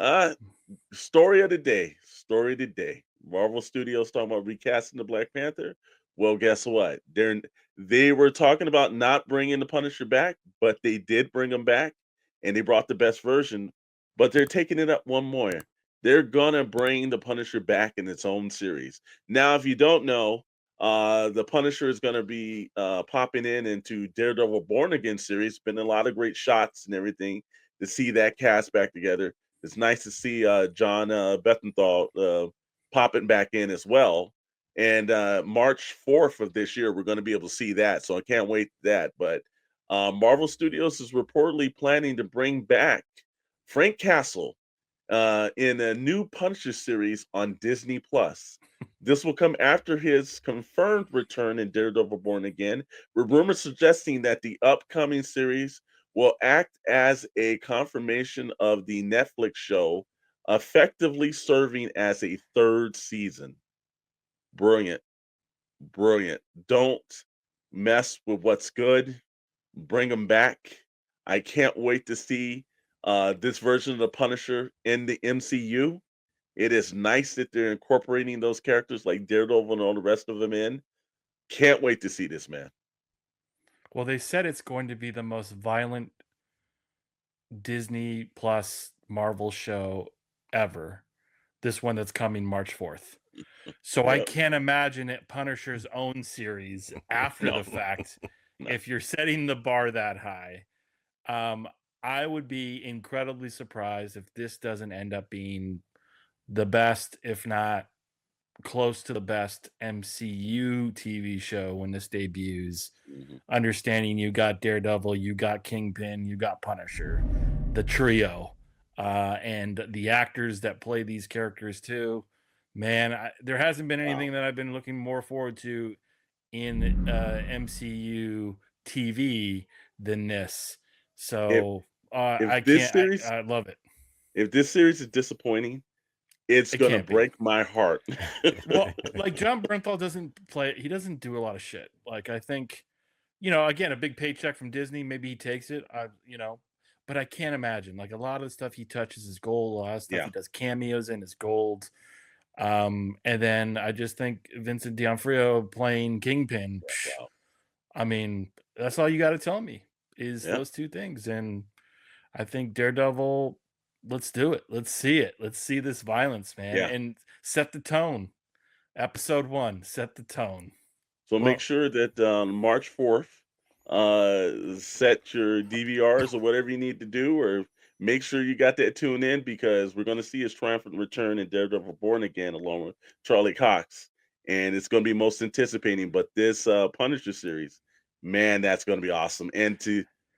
Uh, story of the day. Story of the day. Marvel Studios talking about recasting the Black Panther. Well, guess what? They were talking about not bringing the Punisher back, but they did bring him back, and they brought the best version. But they're taking it up one more. They're gonna bring the Punisher back in its own series. Now, if you don't know, the Punisher is gonna be popping into Daredevil Born Again series. Been a lot of great shots and everything to see that cast back together. It's nice to see Jon Bernthal popping back in as well. And March 4th of this year, we're going to be able to see that. So I can't wait for that. But Marvel Studios is reportedly planning to bring back Frank Castle in a new Punisher series on Disney Plus. This will come after his confirmed return in Daredevil Born Again, with rumors suggesting that the upcoming series will act as a confirmation of the Netflix show, effectively serving as a third season. Brilliant, brilliant. Don't mess with what's good. Bring them back. I can't wait to see this version of the Punisher in the MCU. It is nice that they're incorporating those characters like Daredevil and all the rest of them in. Can't wait to see this, man. Well, they said it's going to be the most violent Disney Plus Marvel show ever. This one that's coming March 4th. So I Yep. can't imagine it Punisher's own series after No, the fact no. if you're setting the bar that high. Um, I would be incredibly surprised if this doesn't end up being the best, if not close to the best MCU TV show when this debuts. Mhm. Understanding you got Daredevil, you got Kingpin, you got Punisher, the trio, and the actors that play these characters too. Man, there hasn't been Wow. anything that I've been looking more forward to in MCU TV than this. If So if I this can't. series I love it. if this series is disappointing, it's It gonna can't be. break my heart. Well, like Jon Bernthal doesn't play. He doesn't do a lot of shit. Like I think again, a big paycheck from Disney, maybe he takes it. But I can't imagine. Like a lot of the stuff he touches is gold. A lot of stuff Yeah. he does cameos in is gold. And then I just think Vincent D'Onofrio playing Kingpin. Wow. I mean, that's all you got to tell me is Yeah. those two things. And I think Daredevil. Let's do it. Let's see it. Let's see this violence, man, Yeah. and set the tone. Episode 1, set the tone. So make Well, sure that on March 4th, set your DVRs or whatever you need to do, or make sure you got that tuned in because we're going to see his triumphant return in Daredevil Born Again along with Charlie Cox. And it's going to be most anticipating. But this Punisher series, man, that's going to be awesome.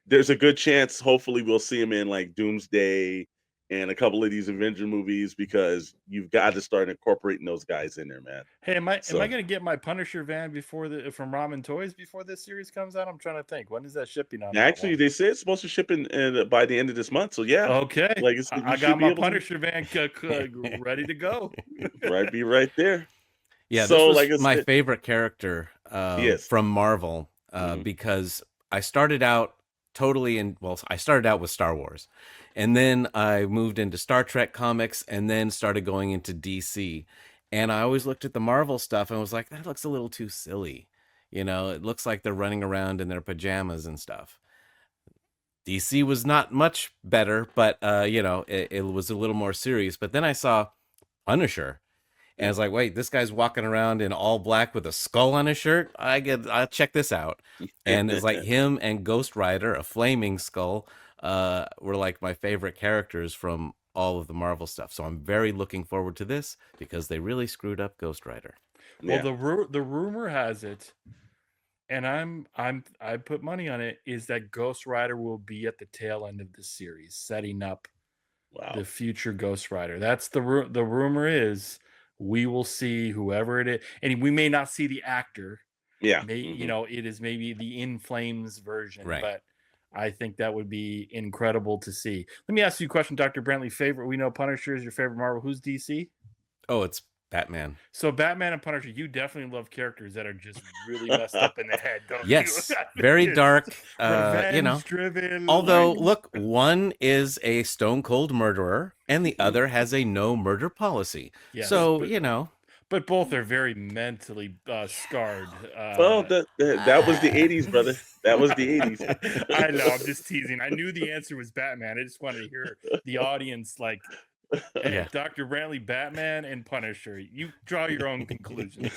There's a good chance, hopefully, we'll see him in like Doomsday and a couple of these Avenger movies because you've got to start incorporating those guys in there, man. hey, am I So gonna get my Punisher van before the from Ramen Toys before this series comes out? I'm trying to think. When is that shipping on that actually, one? they say it's supposed to ship in by the end of this month. So yeah, Okay, like it's, I you got should be my able to Punisher van ready to go. be right there. Yeah, this So like was I my said, favorite character yes. from Marvel Hmm. because I started out I started out with Star Wars, and then I moved into Star Trek comics, and then started going into DC. And I always looked at the Marvel stuff and was like, that looks a little too silly. It looks like they're running around in their pajamas and stuff. DC was not much better, but it was a little more serious. But then I saw Punisher, and I Yeah. was like, wait, this guy's walking around in all black with a skull on his shirt. I'll check this out. And it's like him and Ghost Rider, a flaming skull, were like my favorite characters from all of the Marvel stuff. So I'm very looking forward to this because they really screwed up Ghost Rider. Well, Yeah. the rumor has it, and I put money on it, is that Ghost Rider will be at the tail end of the series, setting up the Wow. future Ghost Rider. That's the rumor is we will see whoever it is, and we may not see the actor. Yeah. May Hmm. it is maybe the In Flames version, Right. but I think that would be incredible to see. Let me ask you a question, Dr. Brantley. We know Punisher is your favorite Marvel. Who's DC? Oh, it's Batman. So Batman and Punisher, you definitely love characters that are just really messed up in the head, don't Yes, you? very It's dark. revenge driven. Although, like, look, one is a stone cold murderer, and the other has a no murder policy. yes, So but, but both are very mentally scarred. Well, that was the 80s, brother. That was the 80s. I know. I'm just teasing. I knew the answer was Batman. I just wanted to hear the audience like, hey, Yeah. Dr. Brantley, Batman and Punisher. You draw your own conclusions.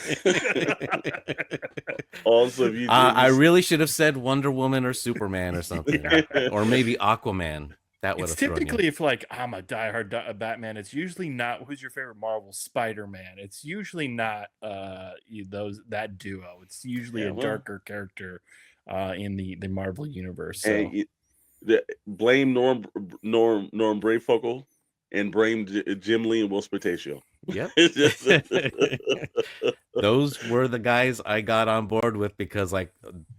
Also, if you I really should have said Wonder Woman or Superman or something, or maybe Aquaman. That would It's have thrown typically you. if like I'm a diehard Batman, it's usually not who's your favorite Marvel Spider-Man. It's usually not that duo. It's usually Yeah, a well. darker character in the Marvel universe. So Hey, blame Norm Brayfogle and blame Jim Lee and Will Spataccio. Yep. It's just Those were the guys I got on board with because, like,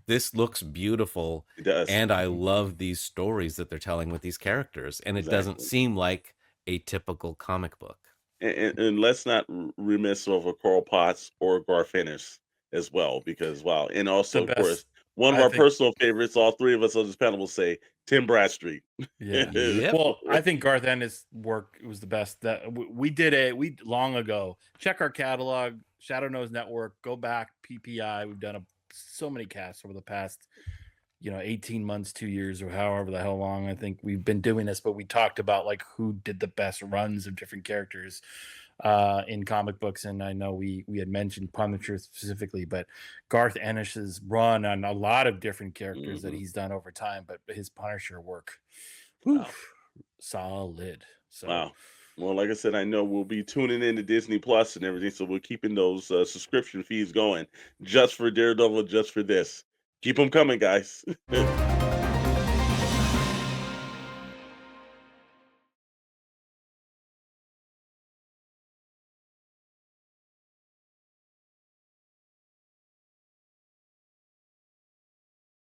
this looks beautiful, it does. and I love these stories that they're telling with these characters, and it doesn't Exactly. seem like a typical comic book. And let's not remiss over Carl Potts or Garth Ennis as well, because wow, and also the of course best. one of I our think- personal favorites. All three of us on this panel will say Tim Bradstreet. Yeah. Yep. Well, I think Garth Ennis' work was the best. That we did it. We long ago. Check our catalog, Shadow Nose Network. Go back, PPI. We've done so many casts over the past, 18 months, 2 years, or however the hell long. I think we've been doing this, but we talked about like who did the best runs of different characters in comic books, and I know we had mentioned Punisher specifically, but Garth Ennis's run on a lot of different characters that he's done over time, but his Punisher work, solid. So Wow. Well, like I said, I know we'll be tuning into Disney Plus and everything, so we're keeping those subscription fees going just for Daredevil, just for this. Keep them coming, guys.